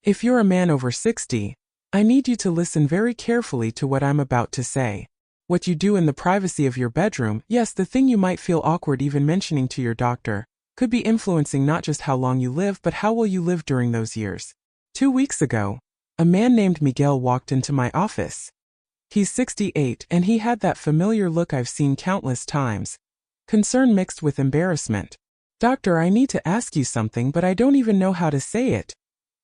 If you're a man over 60, I need you to listen very carefully to what I'm about to say. What you do in the privacy of your bedroom, yes, the thing you might feel awkward even mentioning to your doctor, could be influencing not just how long you live but how well you live during those years. 2 weeks ago, a man named Miguel walked into my office. He's 68 and he had that familiar look I've seen countless times. Concern mixed with embarrassment. "Doctor, I need to ask you something but I don't even know how to say it,"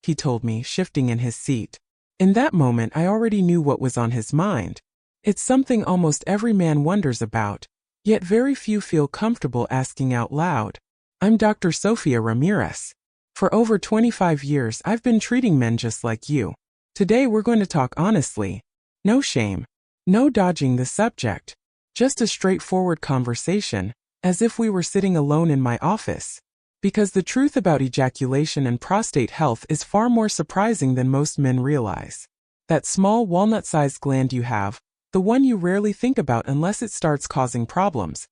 he told me, shifting in his seat. In that moment I already knew what was on his mind. It's something almost every man wonders about, yet very few feel comfortable asking out loud. I'm Dr. Sofía Ramírez. For over 25 years I've been treating men just like you. Today we're going to talk honestly. No shame. No dodging the subject. Just a straightforward conversation, as if we were sitting alone in my office. Because the truth about ejaculation and prostate health is far more surprising than most men realize. That small walnut-sized gland you have, the one you rarely think about unless it starts causing problems,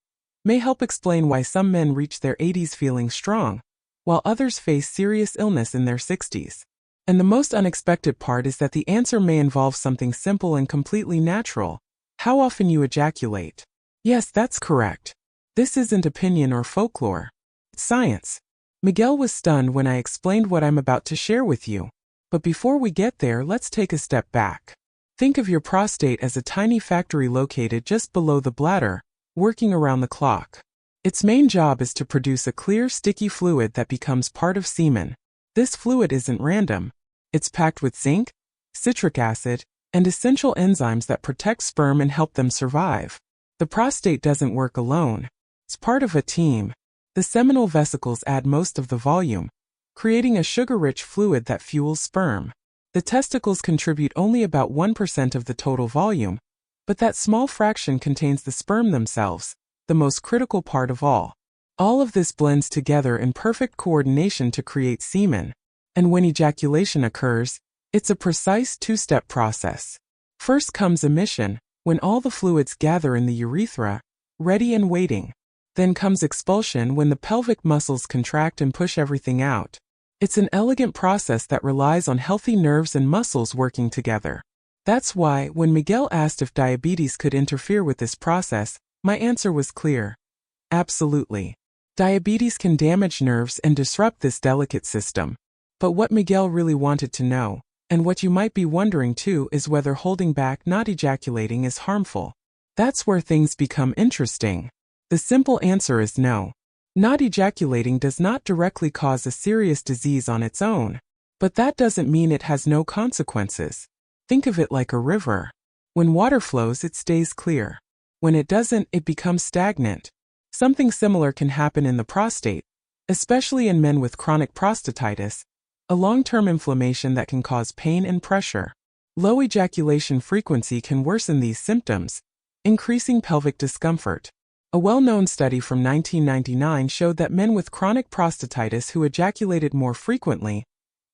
may help explain why some men reach their 80s feeling strong, while others face serious illness in their 60s. And the most unexpected part is that the answer may involve something simple and completely natural: how often you ejaculate. Yes, that's correct. This isn't opinion or folklore. It's science. Miguel was stunned when I explained what I'm about to share with you. But before we get there, let's take a step back. Think of your prostate as a tiny factory located just below the bladder, working around the clock. Its main job is to produce a clear, sticky fluid that becomes part of semen. This fluid isn't random. It's packed with zinc, citric acid, and essential enzymes that protect sperm and help them survive. The prostate doesn't work alone. It's part of a team. The seminal vesicles add most of the volume, creating a sugar-rich fluid that fuels sperm. The testicles contribute only about 1% of the total volume, but that small fraction contains the sperm themselves, the most critical part of all. All of this blends together in perfect coordination to create semen. And when ejaculation occurs, it's a precise two-step process. First comes emission, when all the fluids gather in the urethra, ready and waiting. Then comes expulsion, when the pelvic muscles contract and push everything out. It's an elegant process that relies on healthy nerves and muscles working together. That's why, when Miguel asked if diabetes could interfere with this process, my answer was clear. Absolutely. Diabetes can damage nerves and disrupt this delicate system. But what Miguel really wanted to know, and what you might be wondering too, is whether holding back, not ejaculating, is harmful. That's where things become interesting. The simple answer is no. Not ejaculating does not directly cause a serious disease on its own. But that doesn't mean it has no consequences. Think of it like a river. When water flows, it stays clear. When it doesn't, it becomes stagnant. Something similar can happen in the prostate, especially in men with chronic prostatitis, a long-term inflammation that can cause pain and pressure. Low ejaculation frequency can worsen these symptoms, increasing pelvic discomfort. A well-known study from 1999 showed that men with chronic prostatitis who ejaculated more frequently,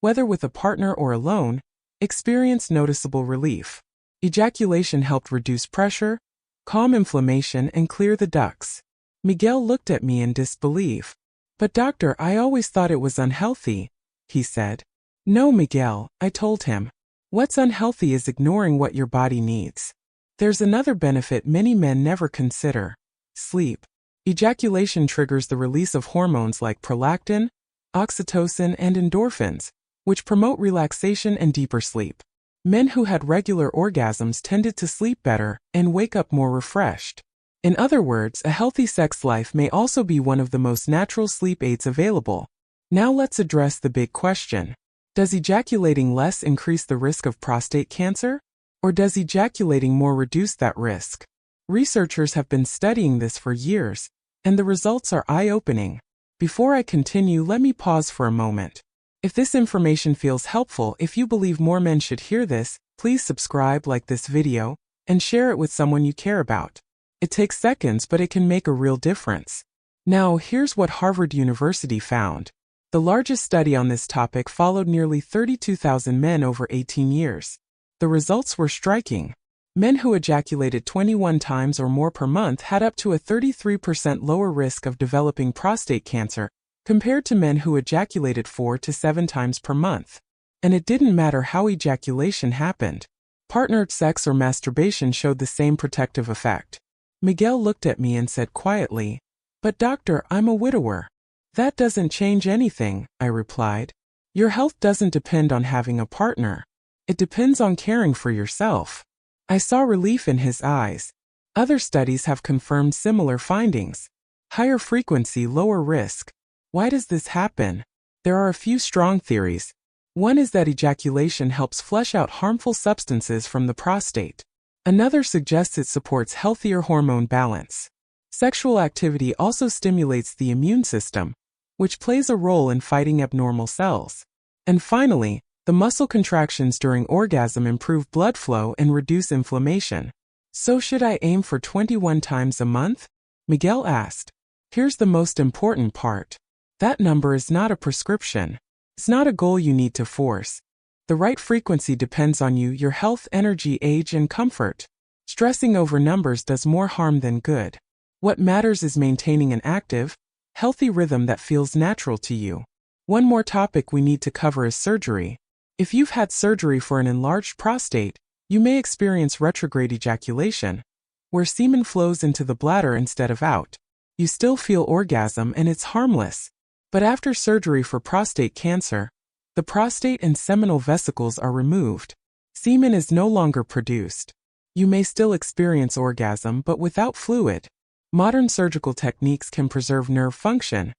whether with a partner or alone, experienced noticeable relief. Ejaculation helped reduce pressure, calm inflammation, and clear the ducts. Miguel looked at me in disbelief. "But doctor, I always thought it was unhealthy," he said. "No, Miguel," I told him. "What's unhealthy is ignoring what your body needs." There's another benefit many men never consider. Sleep. Ejaculation triggers the release of hormones like prolactin, oxytocin, and endorphins, which promote relaxation and deeper sleep. Men who had regular orgasms tended to sleep better and wake up more refreshed. In other words, a healthy sex life may also be one of the most natural sleep aids available. Now let's address the big question. Does ejaculating less increase the risk of prostate cancer? Or does ejaculating more reduce that risk? Researchers have been studying this for years, and the results are eye-opening. Before I continue, let me pause for a moment. If this information feels helpful, if you believe more men should hear this, please subscribe, like this video, and share it with someone you care about. It takes seconds, but it can make a real difference. Now, here's what Harvard University found. The largest study on this topic followed nearly 32,000 men over 18 years. The results were striking. Men who ejaculated 21 times or more per month had up to a 33% lower risk of developing prostate cancer compared to men who ejaculated 4 to 7 times per month. And it didn't matter how ejaculation happened. Partnered sex or masturbation showed the same protective effect. Miguel looked at me and said quietly, "But doctor, I'm a widower." "That doesn't change anything," I replied. "Your health doesn't depend on having a partner. It depends on caring for yourself." I saw relief in his eyes. Other studies have confirmed similar findings. Higher frequency, lower risk. Why does this happen? There are a few strong theories. One is that ejaculation helps flush out harmful substances from the prostate. Another suggests it supports healthier hormone balance. Sexual activity also stimulates the immune system, which plays a role in fighting abnormal cells. And finally, the muscle contractions during orgasm improve blood flow and reduce inflammation. "So should I aim for 21 times a month?" Miguel asked. Here's the most important part. That number is not a prescription. It's not a goal you need to force. The right frequency depends on you, your health, energy, age, and comfort. Stressing over numbers does more harm than good. What matters is maintaining an active, healthy rhythm that feels natural to you. One more topic we need to cover is surgery. If you've had surgery for an enlarged prostate, you may experience retrograde ejaculation, where semen flows into the bladder instead of out. You still feel orgasm and it's harmless. But after surgery for prostate cancer, the prostate and seminal vesicles are removed. Semen is no longer produced. You may still experience orgasm but without fluid. Modern surgical techniques can preserve nerve function,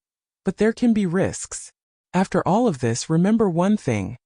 but there can be risks. After all of this, remember one thing.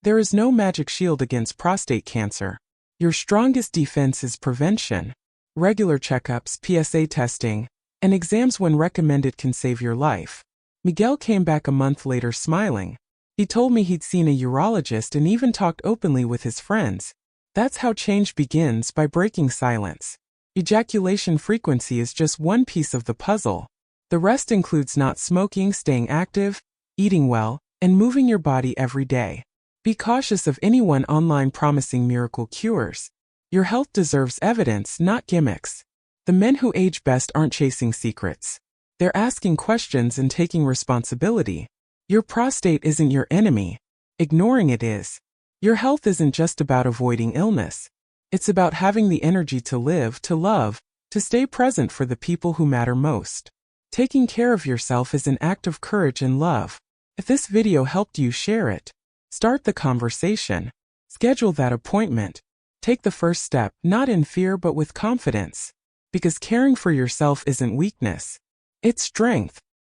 There is no magic shield against prostate cancer. Your strongest defense is prevention. Regular checkups, PSA testing, and exams when recommended can save your life. Miguel came back a month later smiling. He told me he'd seen a urologist and even talked openly with his friends. That's how change begins, by breaking silence. Ejaculation frequency is just one piece of the puzzle. The rest includes not smoking, staying active, eating well, and moving your body every day. Be cautious of anyone online promising miracle cures. Your health deserves evidence, not gimmicks. The men who age best aren't chasing secrets. They're asking questions and taking responsibility. Your prostate isn't your enemy. Ignoring it is. Your health isn't just about avoiding illness. It's about having the energy to live, to love, to stay present for the people who matter most. Taking care of yourself is an act of courage and love. If this video helped you, share it. Start the conversation. Schedule that appointment. Take the first step, not in fear but with confidence. Because caring for yourself isn't weakness. It's strength.